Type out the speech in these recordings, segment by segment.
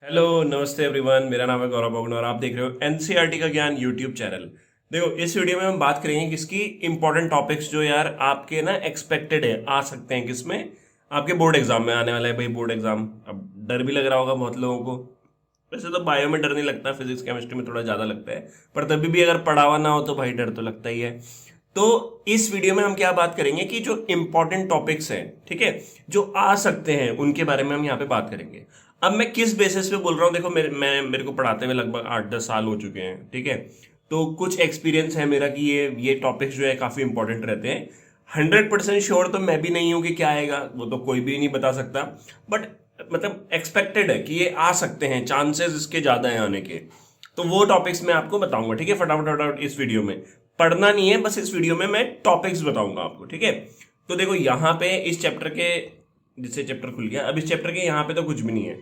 Hello नमस्ते everyone, मेरा नाम है गौरव भगन और आप देख रहे हो एनसीईआरटी का ज्ञान यूट्यूब चैनल। देखो, इस वीडियो में हम बात करेंगे किसकी इंपॉर्टेंट टॉपिक्स जो यार आपके ना एक्सपेक्टेड है आ सकते हैं किसमें, आपके बोर्ड एग्जाम में आने वाला है। भाई बोर्ड एग्जाम, अब डर भी लग रहा होगा बहुत लोगों को। वैसे तो बायो में डर नहीं लगता, फिजिक्स केमिस्ट्री में थोड़ा ज्यादा लगता है, पर तभी भी अगर पढ़ावा ना हो तो भाई डर तो लगता ही है। तो इस वीडियो में हम क्या बात करेंगे कि जो इंपॉर्टेंट टॉपिक्स हैं, ठीक है, जो आ सकते हैं उनके बारे में हम यहाँ पे बात करेंगे। अब मैं किस बेसिस पे बोल रहा हूँ, देखो मेरे को पढ़ाते हुए लगभग 8-10 साल हो चुके हैं, ठीक है। तो कुछ एक्सपीरियंस है मेरा कि ये टॉपिक्स जो है काफी इंपॉर्टेंट रहते हैं। 100% श्योर तो मैं भी नहीं हूं कि क्या आएगा, वो तो कोई भी नहीं बता सकता, बट मतलब एक्सपेक्टेड है कि ये आ सकते हैं, चांसेस इसके ज्यादा हैं आने के। तो वो टॉपिक्स मैं आपको बताऊंगा, ठीक है, फटाफट फटाफट इस वीडियो में। पढ़ना नहीं है, बस इस वीडियो में मैं टॉपिक्स बताऊंगा आपको, ठीक है। तो देखो यहाँ पे इस चैप्टर के, जिससे चैप्टर खुल गया, अब इस चैप्टर के यहाँ पे तो कुछ भी नहीं है,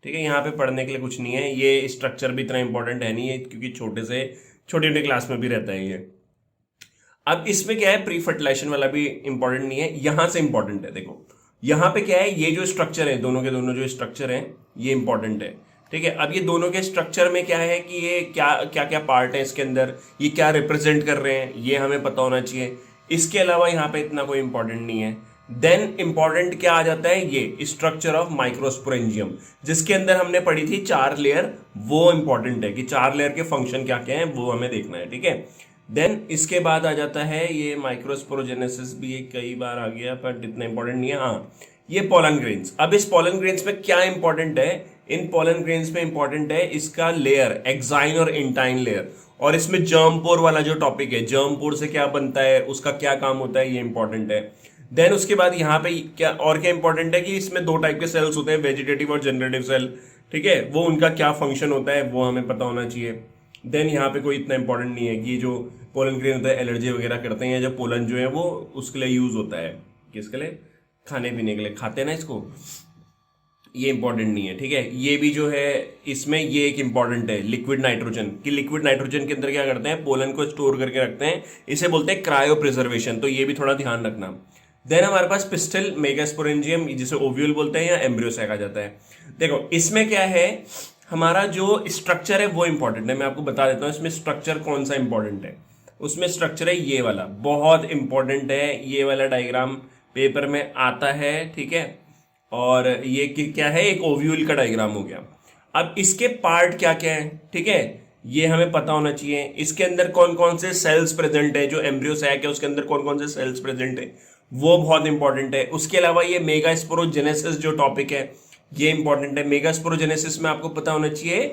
ठीक है। यहाँ पे पढ़ने के लिए कुछ नहीं है, ये स्ट्रक्चर भी इतना इंपॉर्टेंट है नहीं है क्योंकि छोटी छोटी क्लास में भी रहता है ये। अब इसमें क्या है, प्री फर्टिलाइजेशन वाला भी इंपॉर्टेंट नहीं है, यहां से इंपॉर्टेंट है। देखो यहाँ पे क्या है, ये जो स्ट्रक्चर है, दोनों के दोनों जो स्ट्रक्चर है ये इंपॉर्टेंट है, ठीक है। अब ये दोनों के स्ट्रक्चर में क्या है कि ये क्या क्या क्या पार्ट है इसके अंदर, ये क्या रिप्रेजेंट कर रहे हैं, ये हमें पता होना चाहिए। इसके अलावा यहाँ पे इतना कोई इंपॉर्टेंट नहीं है। देन इंपॉर्टेंट क्या आ जाता है, ये स्ट्रक्चर ऑफ माइक्रोस्पोरेंजियम, जिसके अंदर हमने पढ़ी थी 4 लेयर। वो इंपॉर्टेंट है कि 4 लेयर के फंक्शन क्या क्या है, वो हमें देखना है, ठीक है। देन इसके बाद आ जाता है ये माइक्रोस्पोरोजेनेसिस, भी ये कई बार आ गया पर इतना इंपॉर्टेंट नहीं है। हाँ, ये पोलन ग्रेन्स। अब इस पोलन ग्रेन्स में क्या इंपॉर्टेंट है, इन पोलन ग्रेन्स में इंपॉर्टेंट है इसका लेयर, एक्साइन और इंटाइन लेयर। और इसमें जर्मपोर वाला जो टॉपिक है, जर्मपोर से क्या बनता है, उसका क्या काम होता है, ये इंपॉर्टेंट है। देन उसके बाद यहाँ पे क्या और क्या इंपॉर्टेंट है कि इसमें 2 टाइप के सेल्स होते हैं, वेजिटेटिव और जनरेटिव सेल, ठीक है। वो उनका क्या फंक्शन होता है वो हमें पता होना चाहिए। देन यहाँ पे कोई इतना इंपॉर्टेंट नहीं है कि ये जो पोलन ग्रेन होता है एलर्जी वगैरह करते हैं, या जो पोलन जो है वो उसके लिए यूज होता है, किसके लिए, खाने पीने के लिए खाते हैं ना इसको, ये इंपॉर्टेंट नहीं है, ठीक है। ये भी जो है इसमें ये एक इंपॉर्टेंट है, लिक्विड नाइट्रोजन, कि लिक्विड नाइट्रोजन के अंदर क्या करते हैं, पोलन को स्टोर करके रखते हैं, इसे बोलते हैं क्रायो प्रिजर्वेशन। तो ये भी थोड़ा ध्यान रखना। देन हमारे पास पिस्टल मेगास्पोरेंजियम, जिसे ओव्यूल बोलते हैं या एम्ब्रियो सैक आ जाता है। देखो इसमें क्या है, हमारा जो स्ट्रक्चर है वो इंपॉर्टेंट है, मैं आपको बता देता हूँ इसमें स्ट्रक्चर कौन सा इंपॉर्टेंट है। उसमें स्ट्रक्चर है ये वाला, बहुत इंपॉर्टेंट है, ये वाला डायग्राम पेपर में आता है, ठीक है। और ये क्या है, एक ओव्यूल का डायग्राम हो गया। अब इसके पार्ट क्या क्या है, ठीक है, ये हमें पता होना चाहिए। इसके अंदर कौन कौन से सेल्स प्रेजेंट है, जो एम्ब्रियो सैक है उसके अंदर कौन कौन से सेल्स प्रेजेंट है, वो बहुत इंपॉर्टेंट है। उसके अलावा ये मेगास्पोरोजेनेसिस जो टॉपिक है ये इंपॉर्टेंट है। मेगास्पोरोजेनेसिस में आपको पता होना चाहिए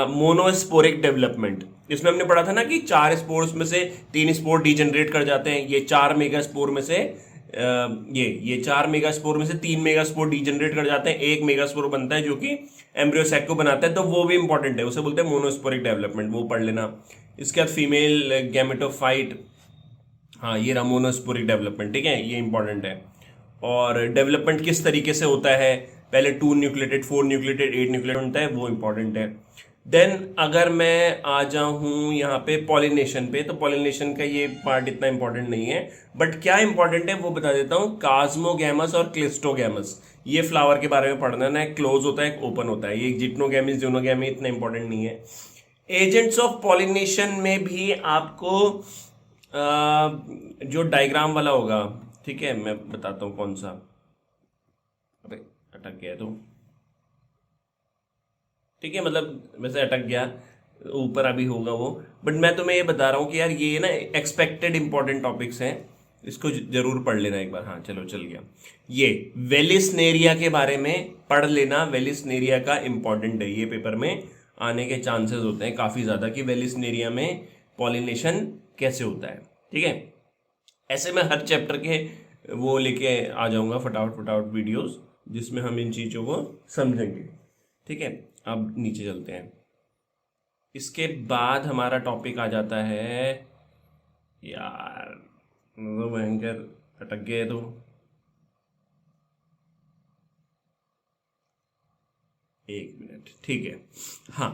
मोनोस्पोरिक डेवलपमेंट। इसमें हमने पढ़ा था ना कि 4 स्पोर्स में से 3 स्पोर डीजनरेट कर जाते हैं, ये 4 मेगास्पोर में से ये 4 मेगास्पोर में से 3 मेगास्पोर डीजनरेट कर जाते हैं, 1 मेगास्पोर बनता है जो कि एम्ब्रियो सैक को बनाता है, तो वो भी इंपॉर्टेंट है, उसे बोलते हैं मोनोस्पोरिक डेवलपमेंट, वो पढ़ लेना। इसके बाद फीमेल गैमेटोफाइट, हाँ ये रहा मोनोस्पोरिक डेवलपमेंट, ठीक है, ये इंपॉर्टेंट है। और डेवलपमेंट किस तरीके से होता है, पहले 2 न्यूक्लिएटेड, 4 न्यूक्लिएटेड, 8 न्यूक्लिएटेड होता है, वो इंपॉर्टेंट है। देन अगर मैं आ जाऊं यहाँ पे पॉलिनेशन पे, तो पॉलिनेशन का ये पार्ट इतना इंपॉर्टेंट नहीं है, बट क्या इंपॉर्टेंट है वो बता देता हूँ। कास्मोगैमस और क्लिस्टोगैमस, ये फ्लावर के बारे में पढ़ना ना, एक क्लोज होता है एक ओपन होता है, ये जिटनोगैमी जोनोगैमी इतना इंपॉर्टेंट नहीं है। एजेंट्स ऑफ पॉलिनेशन में भी आपको जो डायग्राम वाला होगा, ठीक है, मैं बताता हूँ कौन सा, अबे अटक गया तो, ठीक है, मतलब वैसे अटक गया, ऊपर अभी होगा वो, बट मैं तुम्हें ये बता रहा हूँ कि यार ये ना एक्सपेक्टेड इंपॉर्टेंट टॉपिक्स हैं, इसको जरूर पढ़ लेना एक बार। हाँ चलो चल गया, ये वेलिसनेरिया के बारे में पढ़ लेना, वेलिसनेरिया का इंपॉर्टेंट है, ये पेपर में आने के चांसेस होते हैं काफी ज्यादा कि वेलिसनेरिया में पॉलिनेशन कैसे होता है, ठीक है। ऐसे मैं हर चैप्टर के वो लेके आ जाऊंगा फटाफट फटाफट वीडियोस, जिसमें हम इन चीजों को समझेंगे, ठीक है। अब नीचे चलते हैं। इसके बाद हमारा टॉपिक आ जाता है, यार तो भयंकर अटक गए तो, एक मिनट, ठीक है। हाँ,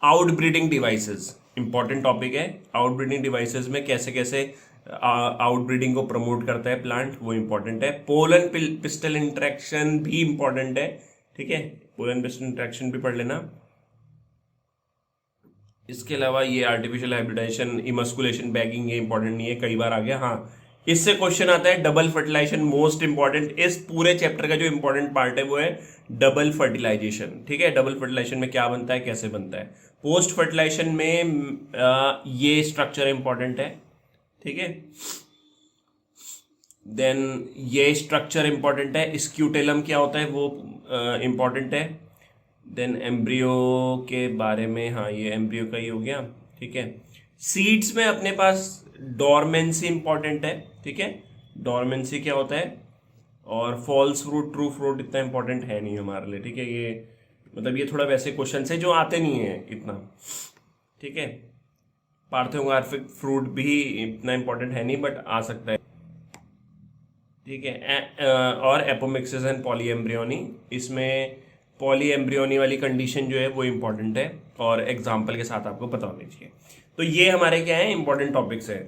आउटब्रीडिंग डिवाइसेस इंपॉर्टेंट टॉपिक है। आउटब्रीडिंग डिवाइसेस में कैसे कैसे आउटब्रीडिंग को प्रमोट करता है प्लांट, वो इंपॉर्टेंट है। पोलन पिस्टल इंटरेक्शन भी इंपॉर्टेंट है, ठीक है। पुल एंड पिस्टन इंटरेक्शन भी पढ़ लेना। इसके अलावा ये आर्टिफिशियल हाइब्रिडाइजेशन, इमस्कुलेशन, बैगिंग, ये इंपॉर्टेंट नहीं है, कई बार आ गया। हाँ, इससे क्वेश्चन आता है डबल फर्टिलाइजेशन, मोस्ट इंपॉर्टेंट। इस पूरे चैप्टर का जो इंपॉर्टेंट पार्ट है वो है डबल फर्टिलाइजेशन। ठीक है, डबल फर्टिलाइजेशन में क्या बनता है, कैसे बनता है। पोस्ट फर्टिलाइजेशन में ये स्ट्रक्चर इंपॉर्टेंट है। ठीक है, देन ये स्ट्रक्चर इंपॉर्टेंट है। स्क्यूटेलम क्या होता है वो इंपॉर्टेंट है। देन एम्ब्रियो के बारे में, हाँ ये एम्ब्रियो का ही हो गया। ठीक है, सीड्स में अपने पास डोरमेंसी इंपॉर्टेंट है। ठीक है, डोरमेंसी क्या होता है, और फॉल्स फ्रूट, ट्रू फ्रूट इतना इंपॉर्टेंट है नहीं हमारे लिए। ठीक है, ये मतलब ये थोड़ा वैसे क्वेश्चन है जो आते नहीं है इतना। ठीक है, पार्थेनोग्राफिक फ्रूट भी इतना इंपॉर्टेंट है नहीं, बट आ सकता है। ठीक है, और एपोमिक्सिस एंड पॉलीएम्ब्रियोनी, इसमें पॉलीएम्ब्रियोनी वाली कंडीशन जो है वो इम्पॉर्टेंट है, और एग्जाम्पल के साथ आपको पता होनी चाहिए। तो ये हमारे क्या है, इंपॉर्टेंट टॉपिक्स है।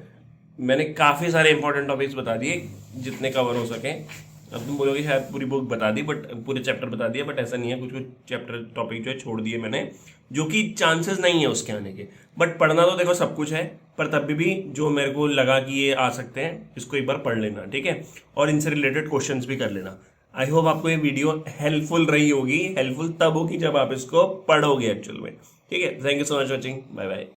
मैंने काफ़ी सारे इंपॉर्टेंट टॉपिक्स बता दिए जितने कवर हो सके। अब तुम बोलोगे शायद पूरी बुक बता दी, बट पूरे चैप्टर बता दिया, बट ऐसा नहीं है। कुछ कुछ चैप्टर टॉपिक जो है छोड़ दिए मैंने, जो कि चांसेस नहीं है उसके आने के। बट पढ़ना तो देखो सब कुछ है, पर तब भी जो मेरे को लगा कि ये आ सकते हैं, इसको एक बार पढ़ लेना। ठीक है, और इनसे रिलेटेड क्वेश्चंस भी कर लेना। आई होप आपको ये वीडियो हेल्पफुल रही होगी। हेल्पफुल तब होगी जब आप इसको पढ़ोगे एक्चुअल में। ठीक है, thank you so much watching, bye bye.